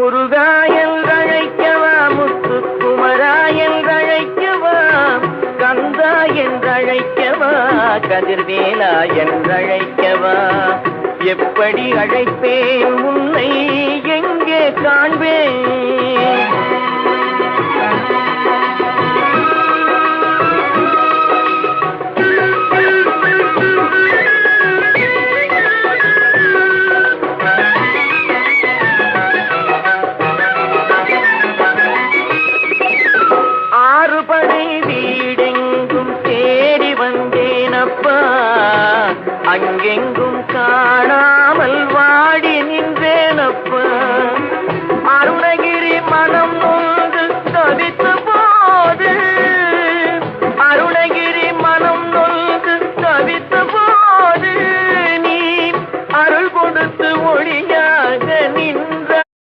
முருகா என்றழைக்கவா, முத்துக்குமரா என்றழைக்கவா, கந்தா என்றழைக்கவா, கதிர்வேலா என்றழைக்கவா, எப்படி அழைப்பேன் உன்னை எங்கே காண்பேன்? ஆறுபடை வீடெங்கும் தேடி வந்தேனப்பா, அங்கெங்கும்